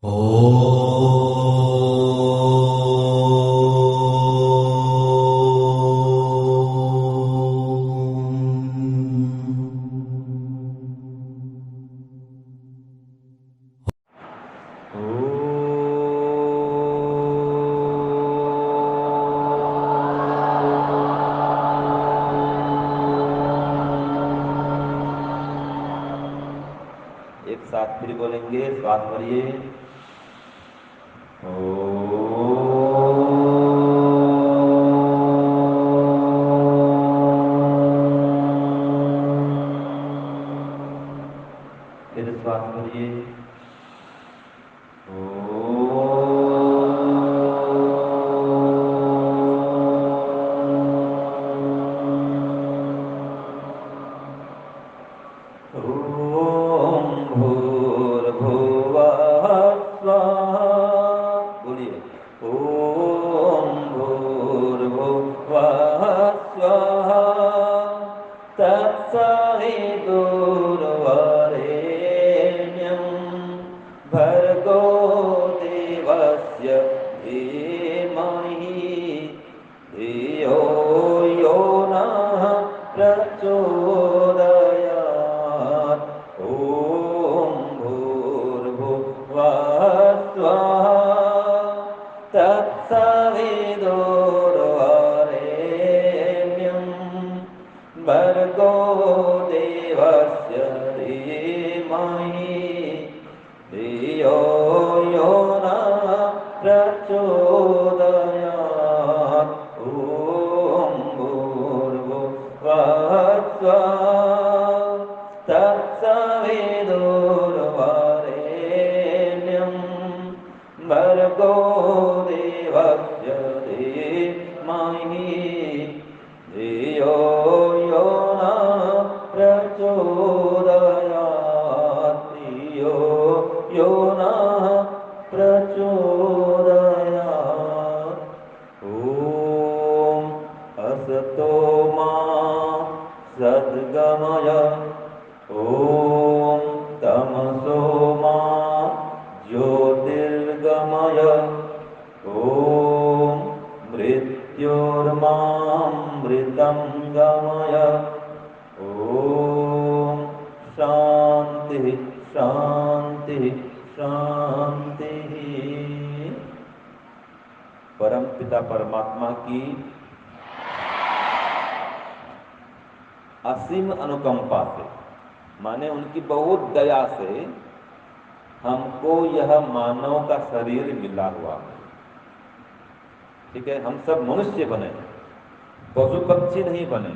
ओ एक साथ फिर बोलेंगे, श्वास भरिए। फिर श्वास भरिए। ओम भूर्भुवः स्वः। बोलिए, ओम भूर्भुवः स्वः तत्सवितुर्वरेण्यं भर्गो देवस्य धीमहि धियो यो नः प्रचोदयात्। ॐ भूर्भुवः स्वः तत्सवितुर्वरेण्यं भर्गो देवस्य धीमहि धियो यो नः प्रचोदयात्। ॐ भूर्भुवः स्वः तत्सवितुर्वरेण्यं भर्गो देवस्य धीमहि धियो यो नः प्रचोदयात्। धियो यो नः प्रचोदयात्। ॐ असतो मा सद्गमय। ॐ तमसो मा ज्योतिर्गमय। ॐ मृत्योर्मामृतं गमय। ॐ शान्तिः शान्तिः शान्तिः। परम पिता परमात्मा की असीम अनुकंपा से, माने उनकी बहुत दया से हमको यह मानव का शरीर मिला हुआ है। ठीक है, हम सब मनुष्य बने, पशु पक्षी नहीं बने।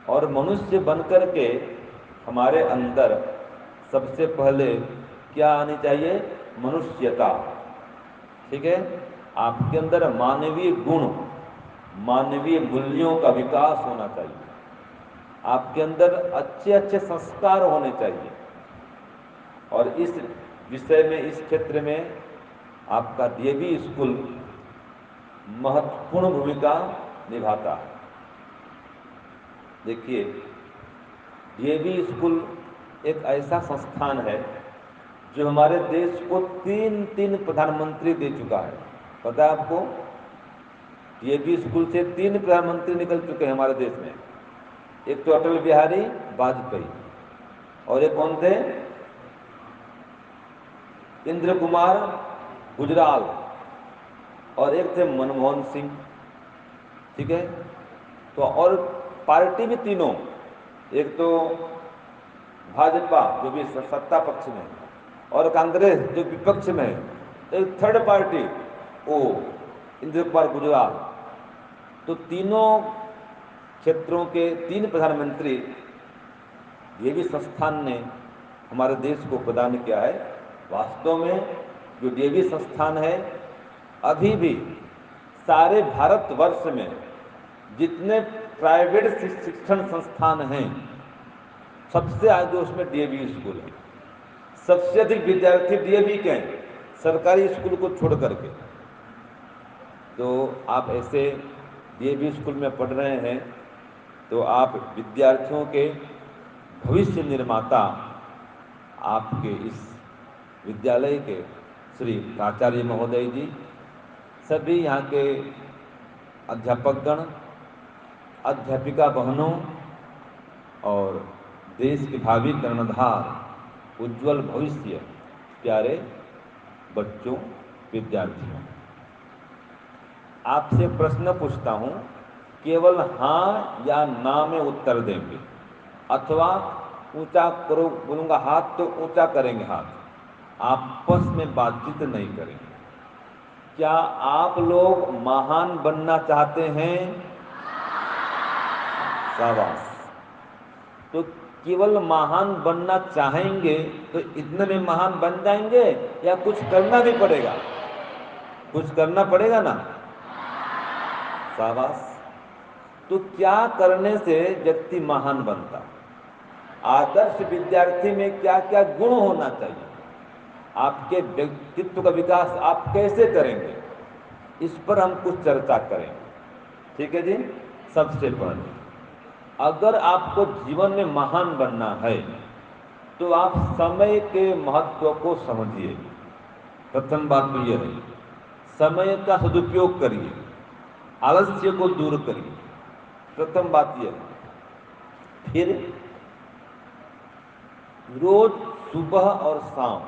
और मनुष्य बनकर के हमारे अंदर सबसे पहले क्या आनी चाहिए? मनुष्यता। ठीक है, आपके अंदर मानवीय गुण, मानवीय मूल्यों का विकास होना चाहिए। आपके अंदर अच्छे अच्छे संस्कार होने चाहिए। और इस विषय में, इस क्षेत्र में आपका डीएवी स्कूल महत्वपूर्ण भूमिका निभाता है। देखिए, डीएवी स्कूल एक ऐसा संस्थान है जो हमारे देश को तीन प्रधानमंत्री दे चुका है। पता है आपको? डीएवी स्कूल से 3 प्रधानमंत्री निकल चुके हैं हमारे देश में। एक तो अटल बिहारी वाजपेयी, और एक कौन थे? इंद्र कुमार गुजराल, और एक थे मनमोहन सिंह। ठीक है, तो और पार्टी भी तीनों, एक तो भाजपा जो भी सत्ता पक्ष में, और कांग्रेस जो विपक्ष में, एक थर्ड पार्टी वो इंद्र कुमार गुजराल। तो तीनों क्षेत्रों के 3 प्रधानमंत्री ये भी संस्थान ने हमारे देश को प्रदान किया है। वास्तव में जो डीएवी संस्थान है, अभी भी सारे भारतवर्ष में जितने प्राइवेट शिक्षण संस्थान हैं, सबसे आगे उसमें डीएवी स्कूल है। सबसे अधिक विद्यार्थी डीएवी के हैं, सरकारी स्कूल को छोड़ करके। तो आप ऐसे डीएवी स्कूल में पढ़ रहे हैं, तो आप विद्यार्थियों के भविष्य निर्माता आपके इस विद्यालय के श्री प्राचार्य महोदय जी, सभी यहाँ के अध्यापकगण, अध्यापिका बहनों और देश के भावी कर्णधार, उज्जवल भविष्य प्यारे बच्चों, विद्यार्थियों, आपसे प्रश्न पूछता हूँ, केवल हाँ या ना में उत्तर देंगे अथवा ऊंचा करो, बोलूँगा हाथ तो ऊंचा करेंगे हाथ, आपस में बातचीत नहीं करेंगे। क्या आप लोग महान बनना चाहते हैं? शाबाश। तो केवल महान बनना चाहेंगे तो इतने में महान बन जाएंगे या कुछ करना भी पड़ेगा? कुछ करना पड़ेगा ना? शाबाश। तो क्या करने से व्यक्ति महान बनता? आदर्श विद्यार्थी में क्या क्या गुण होना चाहिए? आपके व्यक्तित्व का विकास आप कैसे करेंगे, इस पर हम कुछ चर्चा करेंगे। ठीक है जी। सबसे पहले, अगर आपको जीवन में महान बनना है तो आप समय के महत्व को समझिए। प्रथम बात तो यह है, समय का सदुपयोग करिए, आलस्य को दूर करिए। प्रथम बात यह है। फिर रोज सुबह और शाम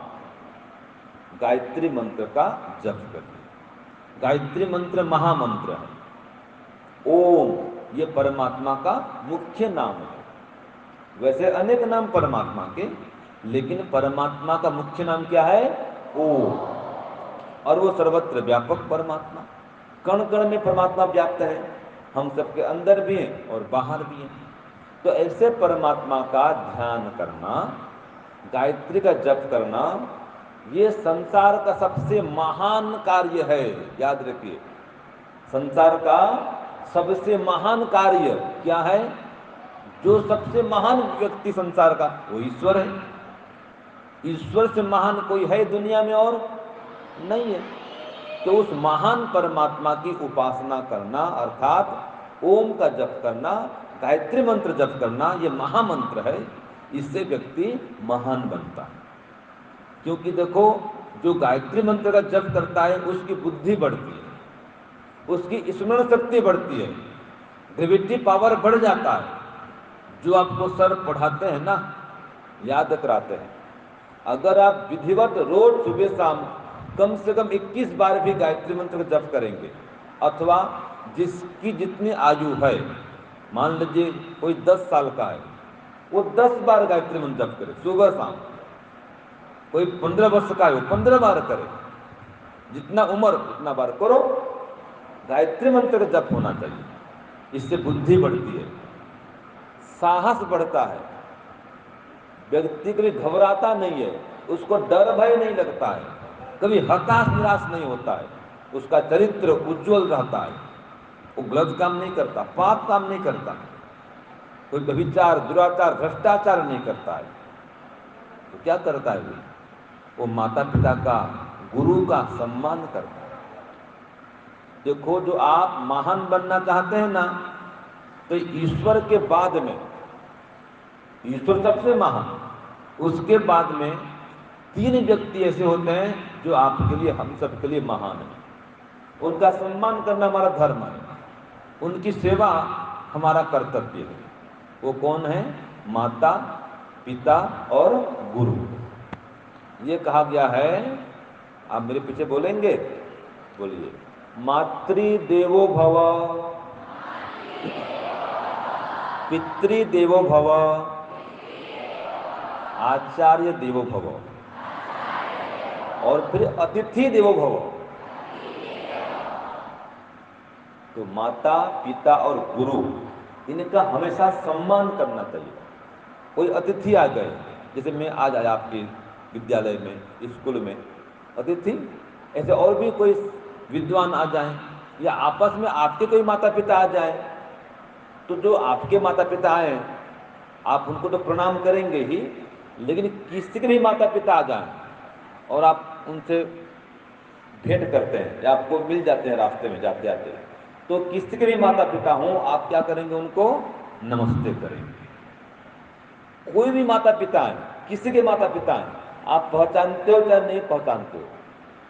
गायत्री मंत्र का जप करिए। गायत्री मंत्र महामंत्र है। ओम ये परमात्मा का मुख्य नाम है। वैसे अनेक नाम परमात्मा के, लेकिन परमात्मा का मुख्य नाम क्या है? ओम। और वो सर्वत्र व्यापक परमात्मा, कण कण में परमात्मा व्याप्त है। हम सबके अंदर भी हैं और बाहर भी हैं। तो ऐसे परमात्मा का ध्यान करना, गायत्री का जप करना, ये संसार का सबसे महान कार्य है। याद रखिए, संसार का सबसे महान कार्य क्या है? जो सबसे महान व्यक्ति संसार का, वो ईश्वर है। ईश्वर से महान कोई है दुनिया में और नहीं है। तो उस महान परमात्मा की उपासना करना, अर्थात ओम का जप करना, गायत्री मंत्र जप करना, ये महामंत्र है। इससे व्यक्ति महान बनता है। क्योंकि देखो, जो गायत्री मंत्र का जप करता है उसकी बुद्धि बढ़ती है, उसकी स्मरण शक्ति बढ़ती है, ग्रेविटी पावर बढ़ जाता है। जो आपको सर पढ़ाते हैं ना, याद कराते हैं, अगर आप विधिवत रोज सुबह शाम कम से कम 21 बार भी गायत्री मंत्र का जप करेंगे, अथवा जिसकी जितनी आयु है, मान लीजिए कोई 10 साल का है, वो 10 बार गायत्री मंत्र जप करे सुबह शाम। कोई 15 वर्ष का है, वो 15 बार करे। जितना उम्र उतना बार करो। गायत्री मंत्र का जप होना चाहिए। इससे बुद्धि बढ़ती है, साहस बढ़ता है, व्यक्ति कभी घबराता नहीं है, उसको डर भय नहीं लगता है, कभी हताश निराश नहीं होता है, उसका चरित्र उज्जवल रहता है, वो गलत काम नहीं करता, पाप काम नहीं करता, कोई व्यभिचार, दुराचार, भ्रष्टाचार नहीं करता है। तो क्या करता है वो माता पिता का, गुरु का सम्मान करता है। देखो, जो आप महान बनना चाहते हैं ना, तो ईश्वर के बाद में, ईश्वर सबसे महान, उसके बाद में 3 व्यक्ति ऐसे होते हैं जो आपके लिए, हम सबके लिए महान है। उनका सम्मान करना हमारा धर्म है, उनकी सेवा हमारा कर्तव्य है। वो कौन है? माता पिता और गुरु। ये कहा गया है, आप मेरे पीछे बोलेंगे, बोलिए, मातृदेवो भव, पितृदेवो भव, आचार्य देवो भव, और फिर अतिथि देवो भव। तो माता पिता और गुरु, इनका हमेशा सम्मान करना चाहिए। कोई अतिथि आ गए, जैसे मैं आज आया आपके विद्यालय में, स्कूल में, अतिथि, ऐसे और भी कोई विद्वान आ जाएं, या आपस में आपके कोई माता पिता आ जाएं, तो जो आपके माता पिता आए, आप उनको तो प्रणाम करेंगे ही, लेकिन किसी के भी माता पिता आ जाएं और आप उनसे भेंट करते हैं या आपको मिल जाते हैं रास्ते में जाते जाते, तो किसी के भी माता पिता हों, आप क्या करेंगे? उनको नमस्ते करेंगे। कोई भी माता पिता है, किसी के माता पिता हैं, आप पहचानते हो चाहे नहीं पहचानते हो,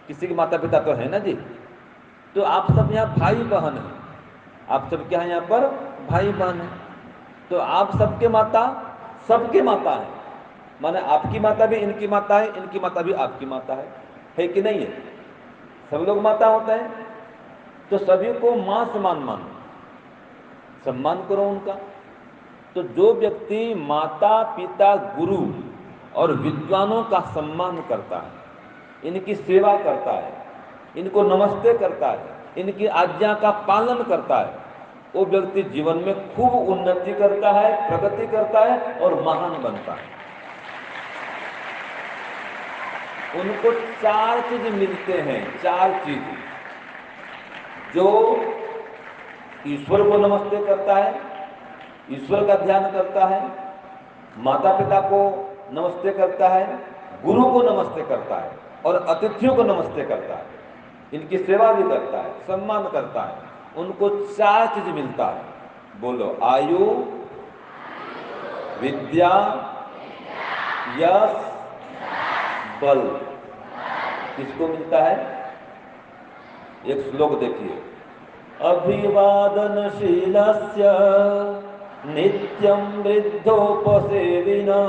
किसी के माता पिता तो है ना जी। तो आप सब यहाँ भाई बहन हैं, आप सब क्या है यहाँ पर भाई बहन हैं। तो आप सबके माता सबके माता है, माने आपकी माता भी इनकी माता है, इनकी माता भी आपकी माता है कि नहीं है? सब लोग माता होते हैं। तो सभी को मां समान मानो, सम्मान करो उनका। तो जो व्यक्ति माता पिता गुरु और विद्वानों का सम्मान करता है, इनकी सेवा करता है, इनको नमस्ते करता है, इनकी आज्ञा का पालन करता है, वो व्यक्ति जीवन में खूब उन्नति करता है, प्रगति करता है और महान बनता है। उनको 4 चीज मिलते हैं, 4 चीज। जो ईश्वर को नमस्ते करता है, ईश्वर का ध्यान करता है, माता पिता को नमस्ते करता है, गुरु को नमस्ते करता है और अतिथियों को नमस्ते करता है, इनकी सेवा भी करता है, सम्मान करता है, उनको 4 चीज मिलता है। बोलो, आयु, विद्या, यश, बल। किसको मिलता है? एक श्लोक देखिए, अभिवादनशीलस्य नित्यं वृद्धोपसेविनः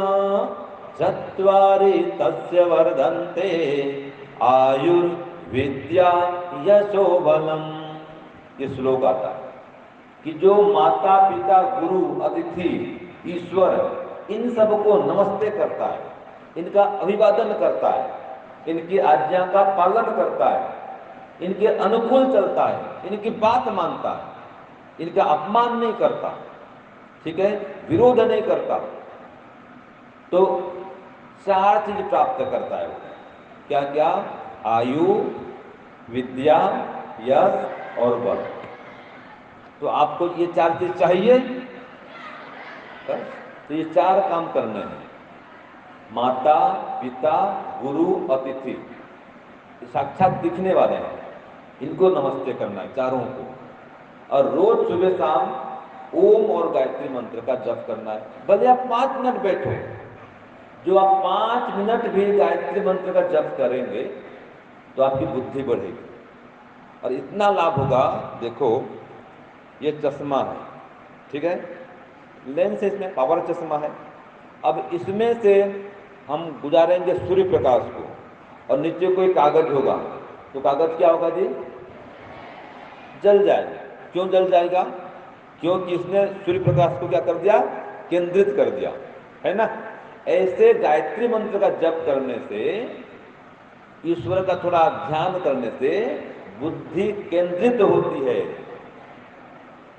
चत्वारि तस्य वर्धन्ते आयुर्विद्या यशो बलम। ये श्लोक आता है कि जो माता पिता गुरु अतिथि ईश्वर इन सबको नमस्ते करता है, इनका अभिवादन करता है, इनकी आज्ञा का पालन करता है, इनके अनुकूल चलता है, इनकी बात मानता है, इनका अपमान नहीं करता, ठीक है, विरोध नहीं करता, तो 4 चीज प्राप्त करता है। क्या क्या? आयु, विद्या, यश और बल। तो आपको ये 4 चीज चाहिए, तो ये 4 काम करने हैं। माता पिता गुरु अतिथि साक्षात दिखने वाले हैं, इनको नमस्ते करना है, चारों को। और रोज सुबह शाम ओम और गायत्री मंत्र का जप करना है। भले आप 5 मिनट बैठो, जो आप 5 मिनट भी गायत्री मंत्र का जप करेंगे तो आपकी बुद्धि बढ़ेगी और इतना लाभ होगा। देखो, ये चश्मा है, ठीक है, लेंस है, इसमें पावर चश्मा है। अब इसमें से हम गुजारेंगे सूर्य प्रकाश को और नीचे कोई कागज होगा, तो कागज क्या होगा जी? जल जाएगा। क्यों जल जाएगा? क्योंकि इसने सूर्य प्रकाश को क्या कर दिया? केंद्रित कर दिया, है ना। ऐसे गायत्री मंत्र का जप करने से, ईश्वर का थोड़ा ध्यान करने से बुद्धि केंद्रित होती है,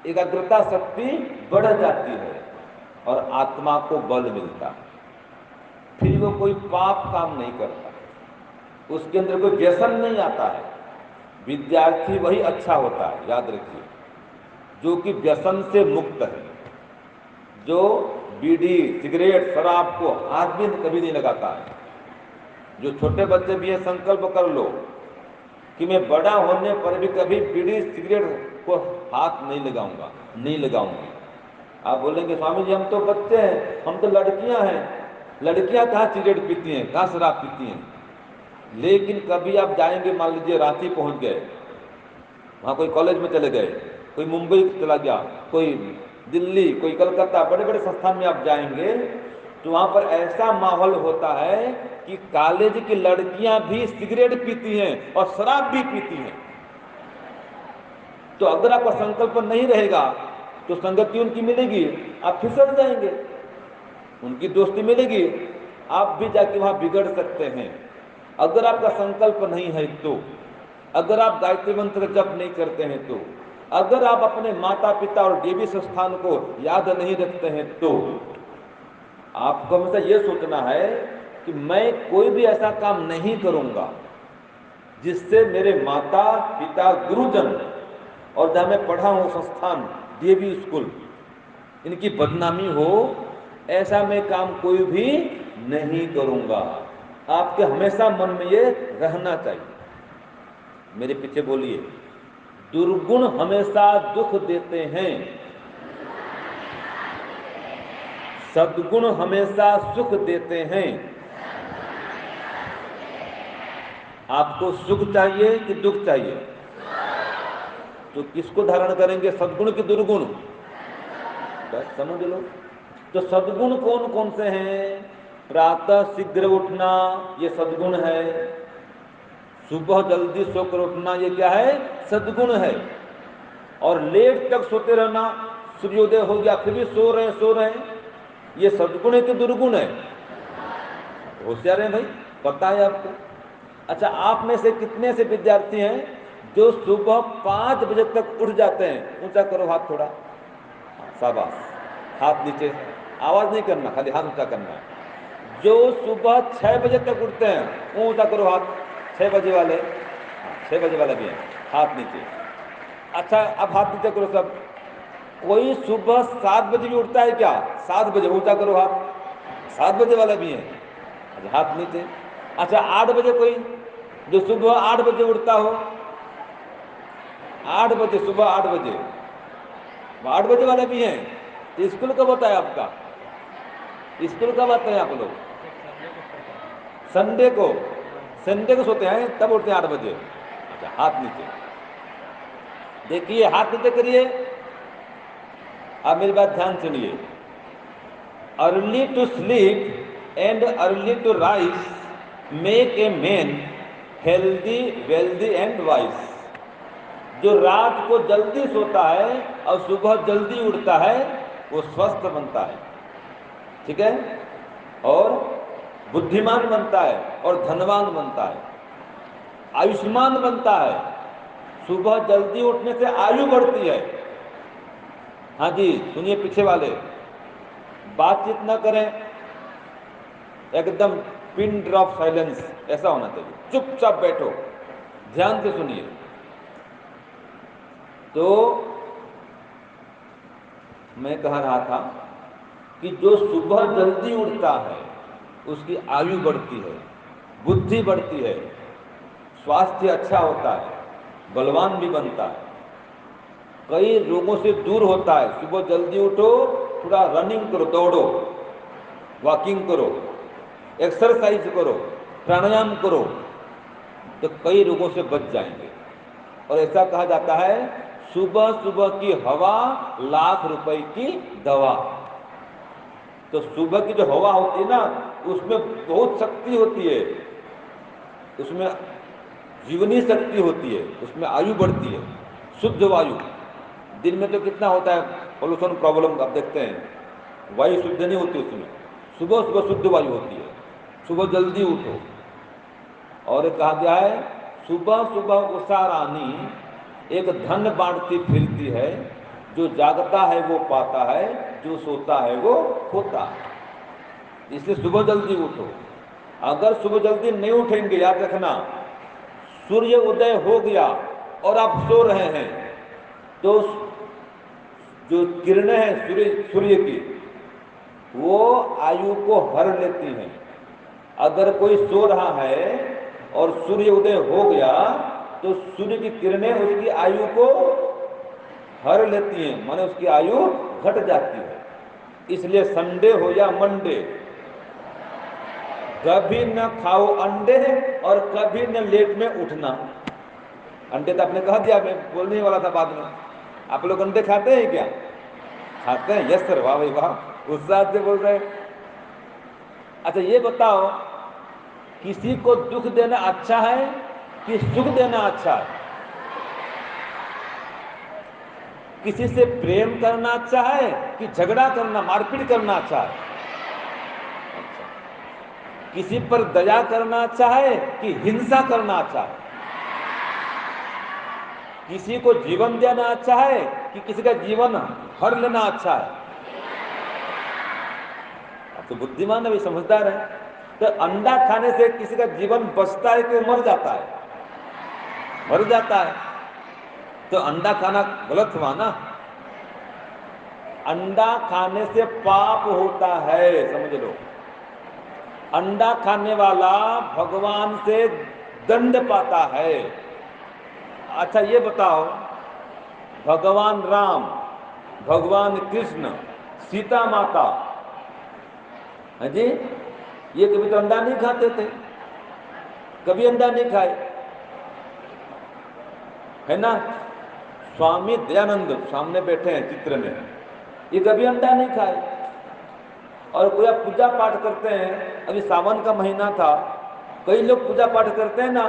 एकाग्रता शक्ति बढ़ जाती है और आत्मा को बल मिलता है। फिर वो कोई पाप काम नहीं करता, उसके अंदर कोई व्यसन नहीं आता है। विद्यार्थी वही अच्छा होता है, याद रखिए, जो कि व्यसन से मुक्त है, जो बीड़ी सिगरेट शराब को हाथ भी कभी नहीं लगाता है। जो छोटे बच्चे भी ये संकल्प कर लो कि मैं बड़ा होने पर भी कभी बीड़ी सिगरेट को हाथ नहीं लगाऊंगा, नहीं लगाऊंगी। आप बोलेंगे स्वामी जी हम तो बच्चे हैं, हम तो लड़कियां हैं। लड़कियां कहाँ सिगरेट पीती हैं, कहाँ शराब पीती हैं? लेकिन कभी आप जाएंगे, मान लीजिए रांची पहुंच गए, वहां कोई कॉलेज में चले गए, कोई मुंबई चला गया, कोई दिल्ली, कोई कलकत्ता, बड़े बड़े संस्थान में आप जाएंगे तो वहां पर ऐसा माहौल होता है कि कॉलेज की लड़कियां भी सिगरेट पीती हैं और शराब भी पीती हैं। तो अगर आपका संकल्प नहीं रहेगा तो संगति उनकी मिलेगी, आप फिसल जाएंगे, उनकी दोस्ती मिलेगी, आप भी जाके वहां बिगड़ सकते हैं। अगर आपका संकल्प नहीं है तो, अगर आप गायत्री मंत्र जप नहीं करते हैं तो, अगर आप अपने माता पिता और देवी संस्थान को याद नहीं रखते हैं तो, आपको हमेशा यह सोचना है कि मैं कोई भी ऐसा काम नहीं करूंगा जिससे मेरे माता पिता गुरुजन और जहां मैं पढ़ा हूं संस्थान देवी स्कूल, इनकी बदनामी हो। ऐसा मैं काम कोई भी नहीं करूंगा। आपके हमेशा मन में ये रहना चाहिए। मेरे पीछे बोलिए, दुर्गुण हमेशा दुख देते हैं, सद्गुण हमेशा सुख देते हैं। आपको सुख चाहिए कि दुख चाहिए? तो किसको धारण करेंगे, सद्गुण की दुर्गुण? बस समझ लो। तो सद्गुण कौन कौन से हैं? प्रातः शीघ्र उठना, ये सद्गुण है। सुबह जल्दी सोकर उठना, ये क्या है? सद्गुण है। और लेट तक सोते रहना, सूर्योदय हो गया फिर भी सो रहे हैं, ये सद्गुण है कि दुर्गुण है? होशियार है भाई, पता है आपको। अच्छा, आप में से कितने से विद्यार्थी हैं जो सुबह 5 बजे तक उठ जाते हैं? ऊंचा करो हाथ थोड़ा, शाबाश, हाथ नीचे, आवाज नहीं करना, खाली हाथ ऊंचा करना है। जो सुबह 6 बजे तक उठते हैं, वो ऊंचा करो हाथ, 6 बजे वाले, 6 बजे वाला भी है, हाथ नीचे। अच्छा, अब हाथ नीचे करो सब। कोई सुबह 7 बजे भी उठता है क्या? 7 बजे, ऊंचा करो हाथ, 7 बजे वाला भी है, अच्छा हाथ नीचे। अच्छा, 8 बजे कोई जो सुबह 8 बजे उठता हो, 8 बजे, सुबह 8 बजे, 8 बजे वाले भी हैं। तो स्कूल कब होता है आपका? स्कूल कब आते हैं आप लोग? संडे को। संडे को सोते हैं, तब उठते हैं 8 बजे। अच्छा, हाथ नीचे। देखिए, हाथ नीचे करिए। अब मेरी बात ध्यान सुनिए। Early to sleep and early to rise make a man healthy, wealthy and wise. जो रात को जल्दी सोता है और सुबह जल्दी उठता है, वो स्वस्थ बनता है, ठीक है, और बुद्धिमान बनता है और धनवान बनता है, आयुष्मान बनता है। सुबह जल्दी उठने से आयु बढ़ती है। हाँ जी, सुनिए पीछे वाले, बातचीत न करें, एकदम पिन ड्रॉप साइलेंस, ऐसा होना चाहिए, चुपचाप बैठो, ध्यान से सुनिए। तो मैं कह रहा था कि जो सुबह जल्दी उठता है उसकी आयु बढ़ती है, बुद्धि बढ़ती है, स्वास्थ्य अच्छा होता है, बलवान भी बनता है, कई रोगों से दूर होता है। सुबह जल्दी उठो, थोड़ा रनिंग करो, दौड़ो, वॉकिंग करो, एक्सरसाइज करो, प्राणायाम करो, तो कई रोगों से बच जाएंगे। और ऐसा कहा जाता है, सुबह सुबह की हवा लाख रुपए की दवा। तो सुबह की जो हवा होती है ना, उसमें बहुत शक्ति होती है, उसमें जीवनी शक्ति होती है, उसमें आयु बढ़ती है, शुद्ध वायु। दिन में तो कितना होता है पोल्यूशन प्रॉब्लम, आप देखते हैं, वायु शुद्ध नहीं होती उसमें। सुबह सुबह शुद्ध वायु होती है, सुबह जल्दी उठो। और कहा गया है, सुबह सुबह उषा रानी एक धन बांटती फिरती है, जो जागता है वो पाता है, जो सोता है वो खोता है। इसलिए सुबह जल्दी उठो। अगर सुबह जल्दी नहीं उठेंगे, याद रखना, सूर्य उदय हो गया और आप सो रहे हैं, तो जो किरणें हैं सूर्य की, वो आयु को हर लेती हैं। अगर कोई सो रहा है और सूर्य उदय हो गया, तो सूर्य की किरणें उसकी आयु को हर लेती हैं, माने उसकी आयु घट जाती है। इसलिए संडे हो या मंडे, कभी न खाओ अंडे और कभी न लेट में उठना। अंडे तो आपने कह दिया, मैं बोलने वाला था बाद में। आप लोग अंडे खाते हैं क्या? खाते हैं? यस सर, वाह भाई वाह, उत्साह से बोल रहे हैं। अच्छा, ये बताओ, किसी को दुख देना अच्छा है कि सुख देना अच्छा है? किसी से प्रेम करना अच्छा है कि झगड़ा करना, मारपीट करना अच्छा है? अच्छा, किसी पर दया करना अच्छा है कि हिंसा करना अच्छा है? किसी को जीवन देना अच्छा है कि किसी का जीवन हर लेना अच्छा है? आप तो बुद्धिमान है, समझदार है। तो अंडा खाने से किसी का जीवन बचता है कि मर जाता है? मर जाता है। तो अंडा खाना गलत हुआ ना। अंडा खाने से पाप होता है, समझ लो। अंडा खाने वाला भगवान से दंड पाता है। अच्छा, ये बताओ, भगवान राम, भगवान कृष्ण, सीता माता, हाँ जी, ये कभी तो अंडा नहीं खाते थे। कभी अंडा नहीं खाए, है ना। स्वामी दयानंद सामने बैठे हैं चित्र में, ये कभी अंडा नहीं खाए। और कोई आप पूजा पाठ करते हैं, अभी सावन का महीना था, कई लोग पूजा पाठ करते हैं ना,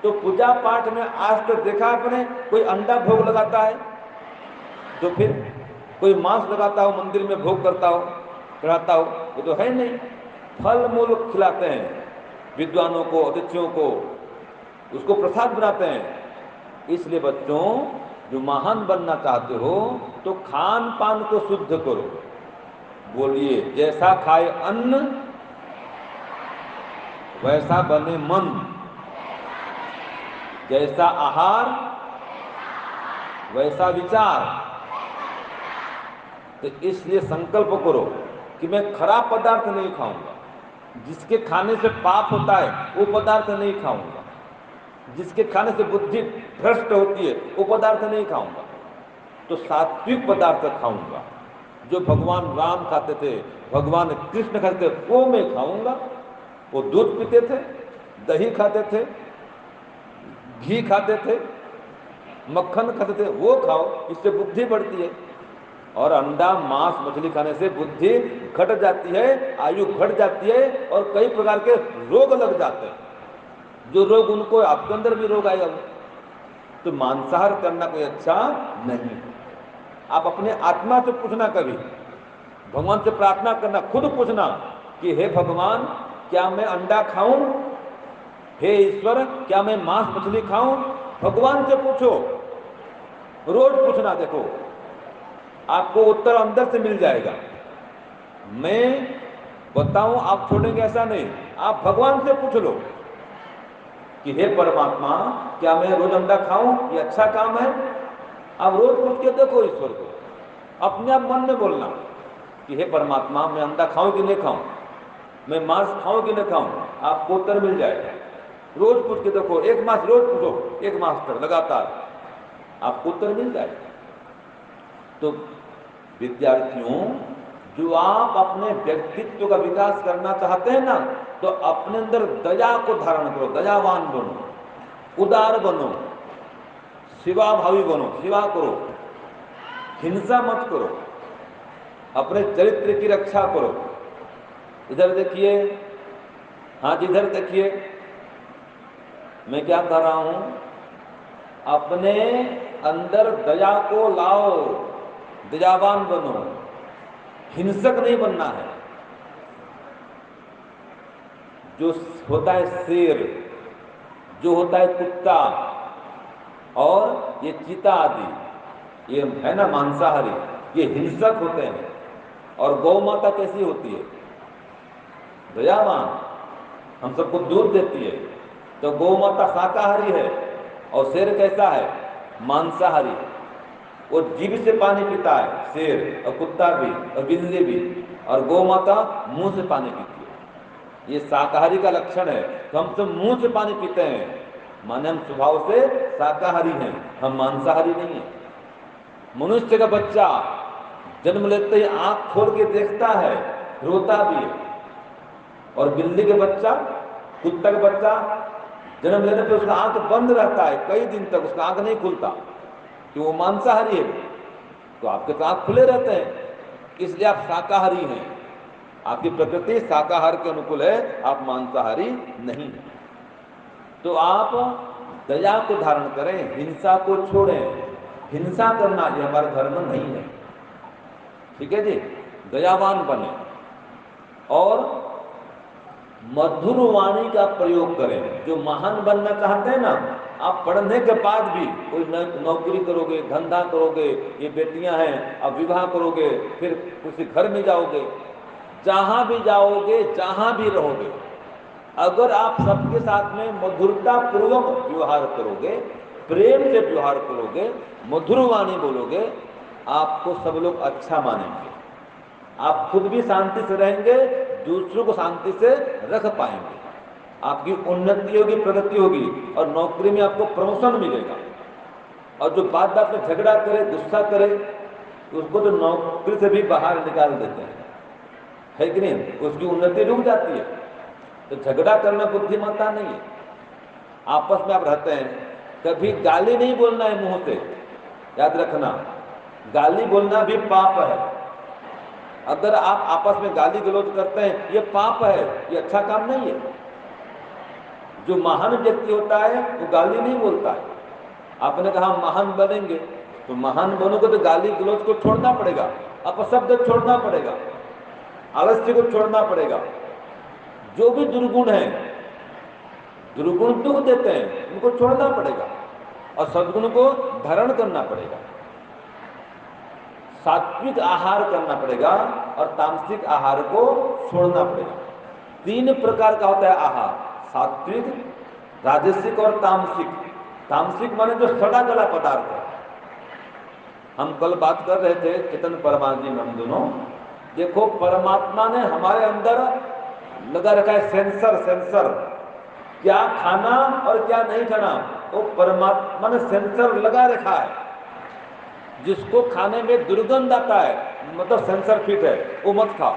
तो पूजा पाठ में आज तक देखा आपने कोई अंडा भोग लगाता है? तो फिर कोई मांस लगाता हो, मंदिर में भोग करता हो, चढ़ाता हो? वो तो है नहीं। फल मूल खिलाते हैं विद्वानों को, अतिथियों को, उसको प्रसाद बनाते हैं। इसलिए बच्चों, जो महान बनना चाहते हो तो खान पान को शुद्ध करो। बोलिए, जैसा खाए अन्न वैसा बने मन, जैसा आहार वैसा विचार। तो इसलिए संकल्प करो कि मैं खराब पदार्थ नहीं खाऊंगा, जिसके खाने से पाप होता है वो पदार्थ नहीं खाऊंगा, जिसके खाने से बुद्धि भ्रष्ट होती है वो पदार्थ नहीं खाऊंगा। तो सात्विक पदार्थ खाऊंगा, जो भगवान राम खाते थे, भगवान कृष्ण खाते थे, वो मैं खाऊंगा। वो दूध पीते थे, दही खाते थे, घी खाते थे, मक्खन खाते थे, वो खाओ, इससे बुद्धि बढ़ती है। और अंडा मांस मछली खाने से बुद्धि घट जाती है, आयु घट जाती है, और कई प्रकार के रोग लग जाते हैं, जो रोग उनको आपके अंदर भी रोग आएगा। तो मांसाहार करना कोई अच्छा नहीं। आप अपने आत्मा से पूछना, कभी भगवान से प्रार्थना करना, खुद पूछना कि हे भगवान, क्या मैं अंडा खाऊं? हे ईश्वर, क्या मैं मांस मछली खाऊं? भगवान से पूछो, रोज पूछना। देखो, आपको उत्तर अंदर से मिल जाएगा। मैं बताऊं आप छोड़ेंगे ऐसा नहीं, आप भगवान से पूछ लो कि हे परमात्मा, क्या मैं रोज अंडा खाऊं? ये अच्छा काम है? आप रोज पूछ के देखो ईश्वर को, अपने आप मन में बोलना कि हे परमात्मा, मैं अंडा खाऊं कि नहीं खाऊं, मैं मांस खाऊं कि नहीं खाऊं? आपको उत्तर मिल जाएगा। रोज पूछ के देखो, एक मास रोज पूछो, एक मास तक लगातार, आपको उत्तर मिल जाएगा। तो विद्यार्थियों, जो आप अपने व्यक्तित्व का विकास करना चाहते हैं ना, तो अपने अंदर दया को धारण करो, दयावान बनो, उदार बनो, सेवाभावी बनो, सेवा करो, हिंसा मत करो, अपने चरित्र की रक्षा करो। इधर देखिए, हाँ जी, इधर देखिए, मैं क्या कर रहा हूं? अपने अंदर दया को लाओ, दयावान बनो, हिंसक नहीं बनना है। जो होता है शेर, जो होता है कुत्ता, और ये चीता आदि, ये है ना मांसाहारी, ये हिंसक होते हैं। और गौ माता कैसी होती है? दयावान, हम सबको दूध देती है। तो गौ माता शाकाहारी है, और शेर कैसा है? मांसाहारी। वो जीभ से पानी पीता है शेर, और कुत्ता भी, और बिल्ली भी, और गौ माता मुंह से पानी पीती है। ये शाकाहारी का लक्षण है। तो हम सब मुंह से पानी पीते हैं, माने हम स्वभाव से शाकाहारी हैं, हम मांसाहारी नहीं हैं। मनुष्य का बच्चा जन्म लेते ही आंख खोल के देखता है, रोता भी है। और बिल्ली के बच्चा, कुत्ता का बच्चा जन्म लेने पर उसका आंख बंद रहता है, कई दिन तक उसका आंख नहीं खुलता, कि वो मांसाहारी है। तो आपके तो आंख खुले रहते हैं, इसलिए आप शाकाहारी हैं। आपकी प्रकृति शाकाहार के अनुकूल है, आप मांसाहारी नहीं हैं। तो आप दया को धारण करें, हिंसा को छोड़ें। हिंसा करना ये हमारा धर्म नहीं है, ठीक है जी। दयावान बने, और मधुर वाणी का प्रयोग करें। जो महान बनना चाहते हैं ना, आप पढ़ने के बाद भी कोई नौकरी करोगे, धंधा करोगे, ये बेटियां हैं, आप विवाह करोगे, फिर किसी घर में जाओगे, जहां भी जाओगे, जहां भी रहोगे, अगर आप सबके साथ में मधुरता पूर्वक व्यवहार करोगे, प्रेम से व्यवहार करोगे, मधुर वाणी बोलोगे, आपको सब लोग अच्छा मानेंगे। आप खुद भी शांति से रहेंगे, दूसरों को शांति से रख पाएंगे। आपकी उन्नति होगी, प्रगति होगी, और नौकरी में आपको प्रमोशन मिलेगा। और जो बात बात में झगड़ा करे, गुस्सा करे, उसको तो नौकरी से भी बाहर निकाल देते हैं, है कि नहीं? उसकी उन्नति रुक जाती है। तो झगड़ा करना बुद्धिमत्ता नहीं है। आपस में आप रहते हैं, कभी गाली नहीं बोलना है मुंह से, याद रखना, गाली बोलना भी पाप है। अगर आप आपस में गाली गलौज करते हैं, ये पाप है, ये अच्छा काम नहीं है। जो महान व्यक्ति होता है वो गाली नहीं बोलता है। आपने कहा महान बनेंगे, तो महान बनोगे तो गाली गलौज को छोड़ना पड़ेगा, अपशब्द छोड़ना पड़ेगा, आलस्य को छोड़ना पड़ेगा। जो भी दुर्गुण है, दुर्गुण दुख देते हैं, उनको छोड़ना पड़ेगा और सद्गुण को धारण करना पड़ेगा। सात्विक आहार करना पड़ेगा और तामसिक आहार को छोड़ना पड़ेगा। 3 प्रकार का होता है आहार, सात्विक, राजसिक और तामसिक। तामसिक माने जो सड़ा गला पदार्थ है। हम कल बात कर रहे थे चेतन परमात्मा जी में, हम दोनों, देखो परमात्मा ने हमारे अंदर लगा रखा है सेंसर, क्या खाना और क्या नहीं खाना, वो परमात्मा ने सेंसर लगा रखा है। जिसको खाने में दुर्गंध आता है, मतलब सेंसर फिट है, वो मत खाओ।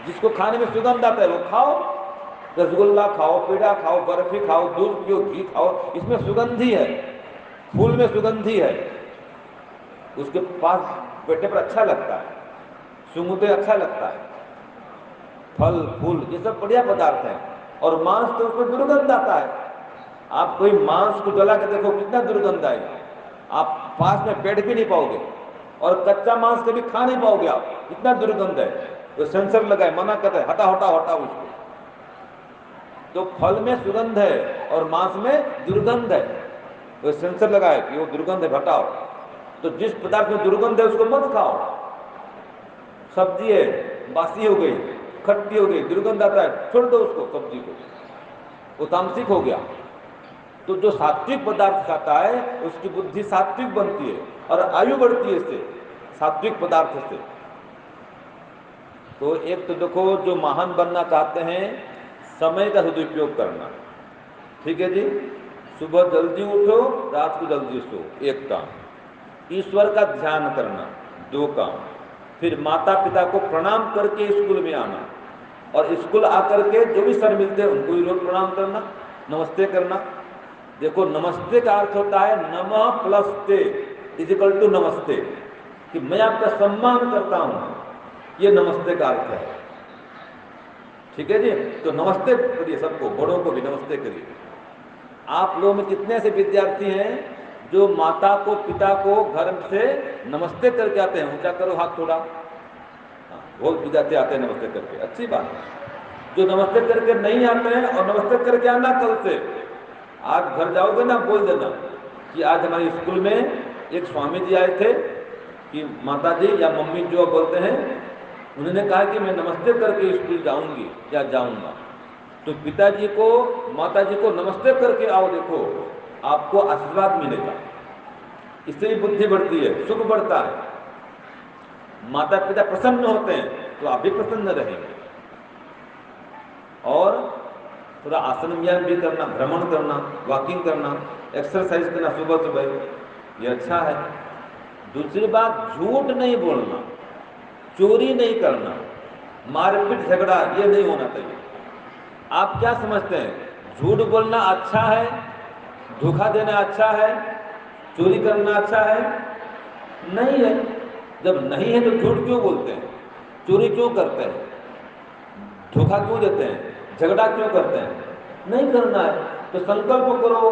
जिसको खाने में सुगंध आता है वो खाओ। रसगुल्ला खाओ, पेड़ा खाओ, बर्फी खाओ, दूध पियो, घी खाओ, इसमें सुगंधी है, फूल में सुगंधी है, उसके पास बैठने पर अच्छा लगता है, सूंघते अच्छा लगता है। फल फूल ये सब बढ़िया पदार्थ है। और मांस तो उसमें दुर्गंध आता है। आप कोई मांस को जला के देखो, कितना दुर्गंध आएगा, आप पास में बैठ भी नहीं पाओगे, और कच्चा मांस कभी खा नहीं पाओगे आप, इतना दुर्गंध है। तो सेंसर लगाए, मना करते हैं, हटा हटा हटा उसको। तो फल में सुगंध है और मांस में दुर्गंध है, तो सेंसर लगाए कि वो दुर्गंध है, हटाओ। तो जिस पदार्थ में दुर्गंध है उसको मत खाओ। सब्जी है, बासी हो गई, खट्टी हो गई, दुर्गंध आता है, छोड़ दो उसको, सब्जी को, वो तामसिक हो गया। तो जो सात्विक पदार्थ खाता है उसकी बुद्धि सात्विक बनती है और आयु बढ़ती है इससे, सात्विक पदार्थ से। तो एक तो देखो, जो महान बनना चाहते हैं, समय का सदुपयोग करना, ठीक है जी। सुबह जल्दी उठो, रात को जल्दी सो, एक काम। ईश्वर का ध्यान करना, 2 काम। फिर माता पिता को प्रणाम करके स्कूल में आना, और स्कूल आकर के जो भी सर मिलते हैं उनको भी रोज प्रणाम करना, नमस्ते करना। देखो नमस्ते का अर्थ होता है नमः प्लस ते इजिकल टू नमस्ते, कि मैं आपका सम्मान करता हूं, ये नमस्ते का अर्थ है, ठीक है जी। तो नमस्ते करिए सबको, बड़ों को भी नमस्ते करिए। आप लोगों में कितने ऐसे विद्यार्थी हैं जो माता को पिता को घर से नमस्ते करके आते हैं? ऊंचा करो हाथ थोड़ा। बहुत विद्यार्थी आते हैं नमस्ते करके, अच्छी बात है। जो नमस्ते करके नहीं आते हैं, और नमस्ते करके आना कल से, आज घर जाओगे ना, बोल देना कि आज हमारे स्कूल में एक स्वामी जी आए थे, कि माता जी या मम्मी जो बोलते हैं, उन्होंने कहा कि मैं नमस्ते करके स्कूल जाऊंगी या जाऊंगा। तो पिताजी को माता जी को नमस्ते करके आओ, देखो आपको आशीर्वाद मिलेगा, इससे भी बुद्धि बढ़ती है, सुख बढ़ता है, माता पिता प्रसन्न होते हैं तो आप भी प्रसन्न रहेंगे। और थोड़ा आसन व्यायाम भी करना, भ्रमण करना, वॉकिंग करना, एक्सरसाइज करना सुबह सुबह, ये अच्छा है। दूसरी बात, झूठ नहीं बोलना, चोरी नहीं करना, मारपीट झगड़ा ये नहीं होना चाहिए। आप क्या समझते हैं, झूठ बोलना अच्छा है, धोखा देना अच्छा है, चोरी करना अच्छा है? नहीं है। जब नहीं है तो झूठ क्यों बोलते हैं, चोरी क्यों करते हैं, धोखा क्यों देते हैं, झगड़ा क्यों करते हैं? नहीं करना है। तो संकल्प करो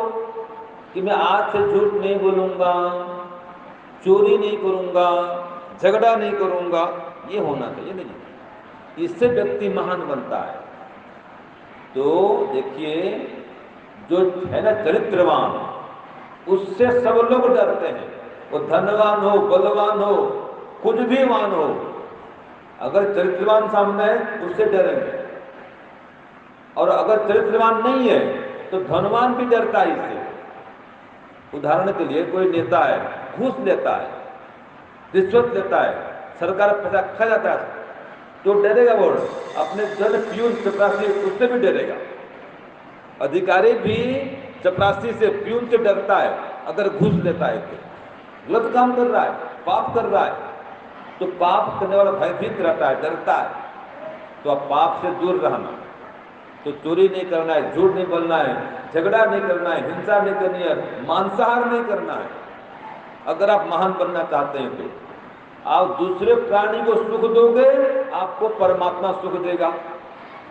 कि मैं आज से झूठ नहीं बोलूंगा, चोरी नहीं करूंगा, झगड़ा नहीं करूंगा, ये होना चाहिए। नहीं, इससे व्यक्ति महान बनता है। तो देखिए, जो है ना चरित्रवान, उससे सब लोग डरते हैं। वो धनवान हो, बलवान हो, कुछ भी वान हो, अगर चरित्रवान सामने है उससे डरेंगे। और अगर चरित्रवान नहीं है तो धनवान भी डरता है इससे। उदाहरण के लिए कोई नेता है, घूस लेता है, रिश्वत लेता है, सरकार पैसा खा जाता है, तो डरेगा वो। अपने जन प्यून चपरासी उससे भी डरेगा। अधिकारी भी चपरासी से, प्यून से डरता है अगर घूस लेता है तो। गलत काम कर रहा है, पाप कर रहा है, तो पाप करने वाला भयभीत रहता है, डरता है। तो आप पाप से दूर रहना, तो चोरी नहीं करना है, झूठ नहीं बोलना है, झगड़ा नहीं करना है, हिंसा नहीं करनी है, मांसाहार नहीं करना है। अगर आप महान बनना चाहते हैं तो आप दूसरे प्राणी को सुख दोगे, आपको परमात्मा सुख देगा।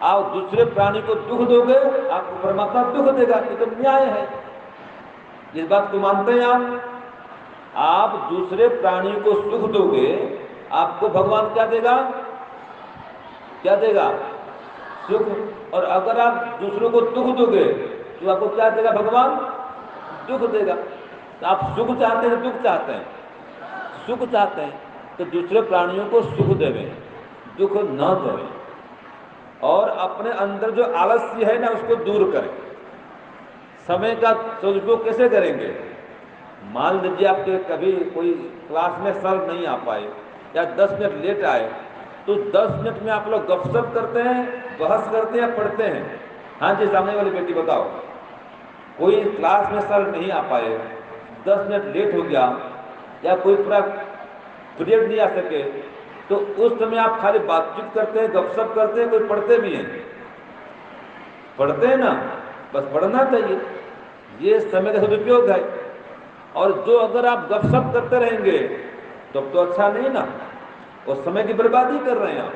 आप दूसरे प्राणी को दुख दोगे, आपको परमात्मा दुख देगा। ये तो न्याय है। इस बात को मानते हैं आप दूसरे प्राणी को सुख दोगे, आपको भगवान क्या देगा? क्या देगा? सुख। और अगर आप दूसरों को दुख दोगे तो आपको क्या देगा? भगवान दुख देगा। तो आप सुख चाहते हैं, दुख चाहते हैं? सुख चाहते हैं तो दूसरे प्राणियों को सुख देवें, दुख न देवें। और अपने अंदर जो आलस्य है ना, उसको दूर करें। समय का सदुपयोग कैसे करेंगे? मान लीजिए आपके कभी कोई क्लास में सर नहीं आ पाए या 10 मिनट लेट आए, तो 10 मिनट में आप लोग गपशप करते हैं, बहस करते हैं, पढ़ते हैं? हाँ जी, सामने वाली बेटी बताओ। कोई क्लास में सर नहीं आ पाए, 10 मिनट लेट हो गया या कोई पूरा पीरियड नहीं आ सके, तो उस समय आप खाली बातचीत करते हैं, गपशप करते हैं, कोई पढ़ते भी हैं? पढ़ते हैं ना? बस पढ़ना चाहिए, ये समय का सदुपयोग है। और जो अगर आप गपशप करते रहेंगे तब तो अच्छा नहीं ना, उस समय की बर्बादी कर रहे हैं आप।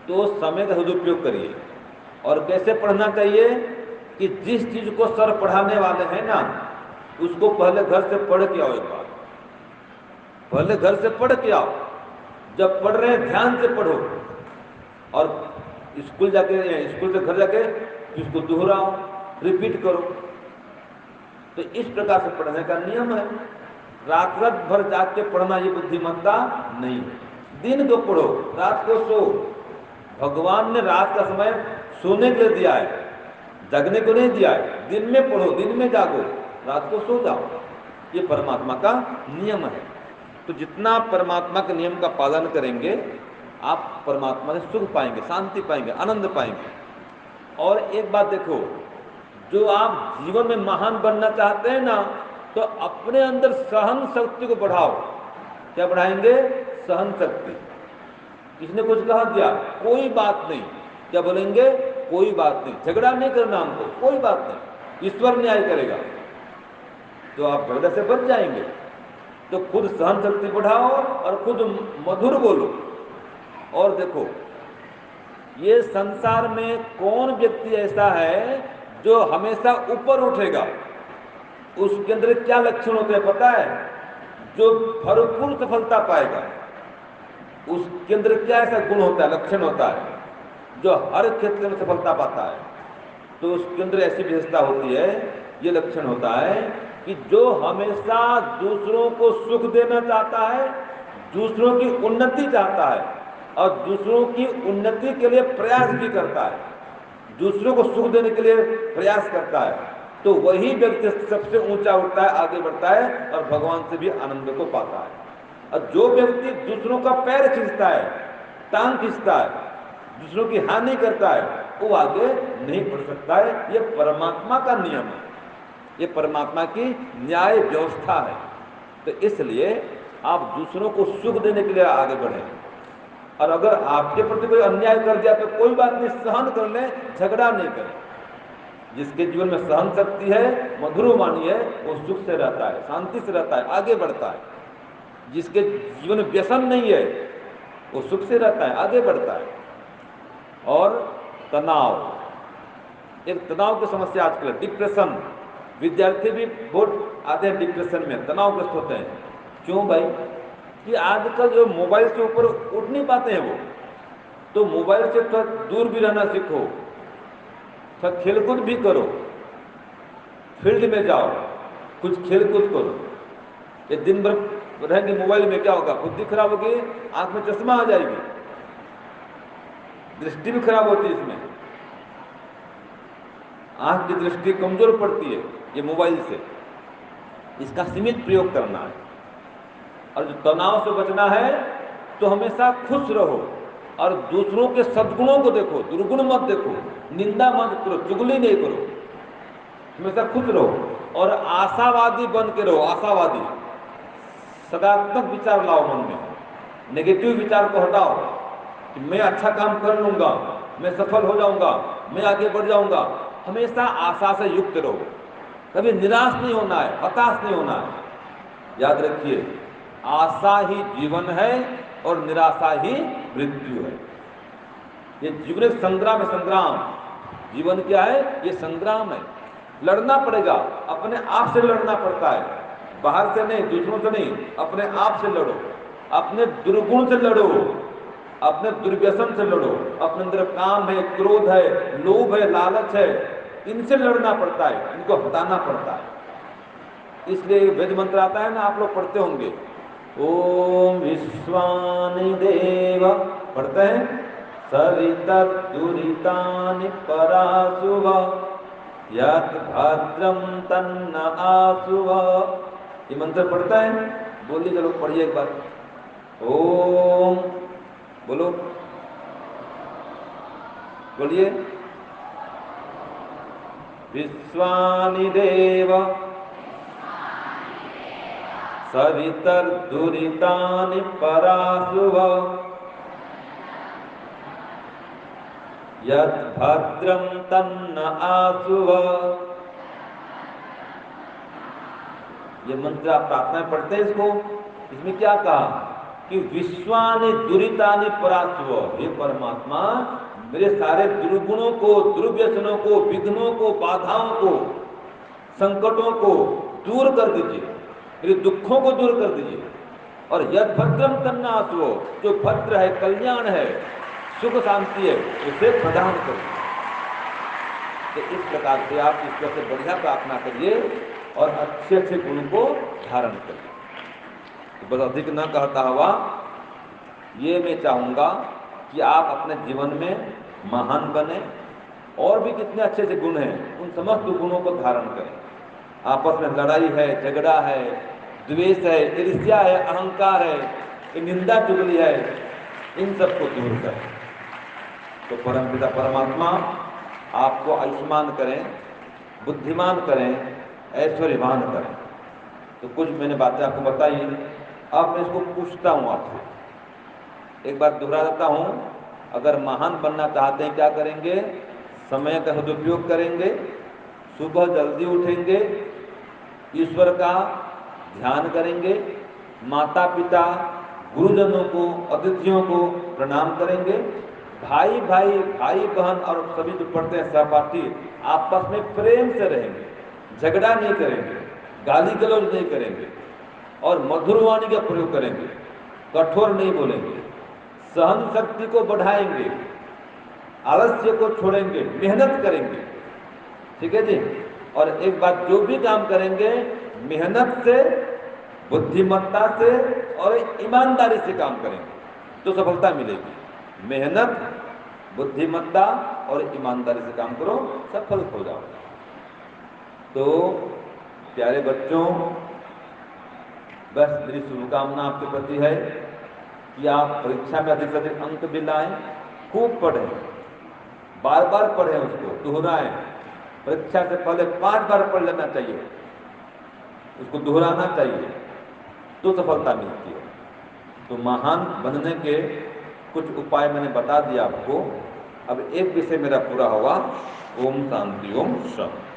तो समय का सदुपयोग करिए। और कैसे पढ़ना चाहिए कि जिस चीज को सर पढ़ाने वाले हैं ना, उसको पहले घर से पढ़ के आओ। एक बार पहले घर से पढ़ के आओ। जब पढ़ रहे हैं ध्यान से पढ़ो, और स्कूल जाके, स्कूल से घर जाके इसको दोहराओ, रिपीट करो। तो इस प्रकार से पढ़ने का नियम है। रात रात भर जाग के पढ़ना ये बुद्धिमत्ता नहीं है। दिन को पढ़ो, रात को सो। भगवान ने रात का समय सोने के लिए दिया है, जगने को नहीं दिया है। दिन में पढ़ो, दिन में जागो, रात को सो जाओ। ये परमात्मा का नियम है। तो जितना आप परमात्मा के नियम का पालन करेंगे, आप परमात्मा से सुख पाएंगे, शांति पाएंगे, आनंद पाएंगे। और एक बात देखो, जो आप जीवन में महान बनना चाहते हैं ना, तो अपने अंदर सहन शक्ति को बढ़ाओ। क्या बढ़ाएंगे? सहन शक्ति। किसने कुछ कहा दिया, कोई बात नहीं। क्या बोलेंगे? कोई बात नहीं। झगड़ा नहीं करना हमको, कोई बात नहीं, ईश्वर न्याय करेगा। तो आप झगड़ा से बच जाएंगे। तो खुद सहन शक्ति बढ़ाओ और खुद मधुर बोलो। और देखो, ये संसार में कौन व्यक्ति ऐसा है जो हमेशा ऊपर उठेगा? उसके अंदर क्या लक्षण होते हैं पता है? जो भरपूर सफलता पाएगा, उसके अंदर क्या ऐसा गुण होता है, लक्षण होता है, जो हर क्षेत्र में सफलता पाता है? तो उसके अंदर ऐसी विशेषता होती है, ये लक्षण होता है कि जो हमेशा दूसरों को सुख देना चाहता है, दूसरों की उन्नति चाहता है और दूसरों की उन्नति के लिए प्रयास भी करता है, दूसरों को सुख देने के लिए प्रयास करता है, तो वही व्यक्ति सबसे ऊंचा उठता है, आगे बढ़ता है और भगवान से भी आनंद को पाता है। और जो व्यक्ति दूसरों का पैर खींचता है, टांग खींचता है, दूसरों की हानि करता है, वो आगे नहीं बढ़ सकता है। ये परमात्मा का नियम है, ये परमात्मा की न्याय व्यवस्था है। तो इसलिए आप दूसरों को सुख देने के लिए आगे बढ़ें। और अगर आपके प्रति कोई अन्याय कर दिया तो कोई बात नहीं, सहन कर लें, झगड़ा नहीं करें। जिसके जीवन में सहन शक्ति है, मधुर वाणी है, वो सुख से रहता है, शांति से रहता है, आगे बढ़ता है। जिसके जीवन में व्यसन नहीं है, वो सुख से रहता है, आगे बढ़ता है। और तनाव, एक तनाव की समस्या आजकल, डिप्रेशन। विद्यार्थी भी बहुत आते हैं डिप्रेशन में, तनावग्रस्त होते हैं। क्यों भाई? कि आजकल जो मोबाइल से ऊपर उठ नहीं पाते हैं वो, तो मोबाइल से थोड़ा दूर भी रहना सीखो, थोड़ा खेलकूद भी करो, फील्ड में जाओ, कुछ खेलकूद करो। ये दिन भर रहेंगे मोबाइल में, क्या होगा? बुद्धि खराब होगी, आंख में चश्मा आ जाएगी, दृष्टि भी खराब होती है। इसमें आंख की दृष्टि कमजोर पड़ती है ये मोबाइल से। इसका सीमित प्रयोग करना है। और जो तनाव से बचना है तो हमेशा खुश रहो और दूसरों के सद्गुणों को देखो, दुर्गुण मत देखो, निंदा मत करो, चुगली नहीं करो, हमेशा खुश रहो और आशावादी बन के रहो। आशावादी, सकारात्मक विचार लाओ मन में, नेगेटिव विचार को हटाओ कि मैं अच्छा काम कर लूंगा, मैं सफल हो जाऊंगा, मैं आगे बढ़ जाऊंगा। हमेशा आशा से युक्त रहो, कभी निराश नहीं होना है, हताश नहीं होना है। याद रखिए, आशा ही जीवन है और निराशा ही मृत्यु है। ये जीवन एक संग्राम है, संग्राम। जीवन क्या है? ये संग्राम है। लड़ना पड़ेगा, अपने आप से लड़ना पड़ता है, बाहर से नहीं, दूसरों से नहीं, अपने आप से लड़ो। अपने दुर्गुण से लड़ो, अपने दुर्व्यसन से लड़ो। अपने अंदर काम है, क्रोध है, लोभ है, लालच है, इनसे लड़ना पड़ता है, इनको हटाना पड़ता है। इसलिए वेद मंत्र आता है ना, आप लोग पढ़ते होंगे, ओम विश्वानि देव, पढ़ते हैं, सवितर्दुरितानि परासुव, यत् भद्रं तन्न आसुव। ये मंत्र पढ़ता है? बोलिए, चलो पढ़िए एक बार। ओम, बोलो, बोलिए। विश्वानि देव सवितर्दुरितानि परासुव, यत् भद्रं तन्न आसुव। ये मंत्र आप प्रार्थना में पढ़ते हैं इसको। इसमें क्या कहा कि विश्वानि दुरितानि परासुव, हे परमात्मा, मेरे सारे दुर्गुणों को, दुर्व्यसनों को, विघ्नों को, बाधाओं को, संकटों को दूर कर दीजिए, मेरे दुखों को दूर कर दीजिए। और यद भद्रम तन्न आसुव, जो भद्र है, कल्याण है, सुख शांति है, उसे प्रदान करिए। तो इस प्रकार से आप ईश्वर से बढ़िया प्रार्थना करिए और अच्छे अच्छे गुण को धारण करिए। तो बस अधिक न कहता हुआ ये मैं चाहूंगा कि आप अपने जीवन में महान बने, और भी कितने अच्छे अच्छे गुण हैं, उन समस्त गुणों को धारण करें। आपस में लड़ाई है, झगड़ा है, द्वेष है, ईर्ष्या है, अहंकार है, निंदा चुगली है, इन सबको दूर करें। तो परमपिता परमात्मा आपको आयुष्मान करें, बुद्धिमान करें, ऐश्वर्यवान करें। तो कुछ मैंने बातें आपको बताई। अब मैं इसको पूछता हूँ आपसे, एक बार दोहरा देता हूँ। अगर महान बनना चाहते हैं क्या करेंगे? समय का सदुपयोग करेंगे, सुबह जल्दी उठेंगे, ईश्वर का ध्यान करेंगे, माता पिता, गुरुजनों को, अतिथियों को प्रणाम करेंगे, भाई भाई, भाई बहन और सभी जो पढ़ते हैं सहपाठी, आपस में प्रेम से रहेंगे, झगड़ा नहीं करेंगे, गाली गलौज नहीं करेंगे, और मधुर वाणी का प्रयोग करेंगे, कठोर नहीं बोलेंगे, सहन शक्ति को बढ़ाएंगे, आलस्य को छोड़ेंगे, मेहनत करेंगे। ठीक है जी? और एक बात, जो भी काम करेंगे मेहनत से, बुद्धिमत्ता से और ईमानदारी से काम करेंगे तो सफलता मिलेगी। मेहनत, बुद्धिमत्ता और ईमानदारी से काम करो, सफल हो जाओ। तो प्यारे बच्चों, बस मेरी शुभकामना आपके प्रति है कि आप परीक्षा में अधिक से अधिक अंक भी लाएं, खूब पढ़ें, बार बार पढ़ें, उसको दोहराएं। परीक्षा से पहले 5 बार पढ़ लेना चाहिए, उसको दोहराना चाहिए, तो सफलता मिलती है। तो महान बनने के कुछ उपाय मैंने बता दिया आपको। अब एक विषय मेरा पूरा होगा। ओम शांति, ओम शांति।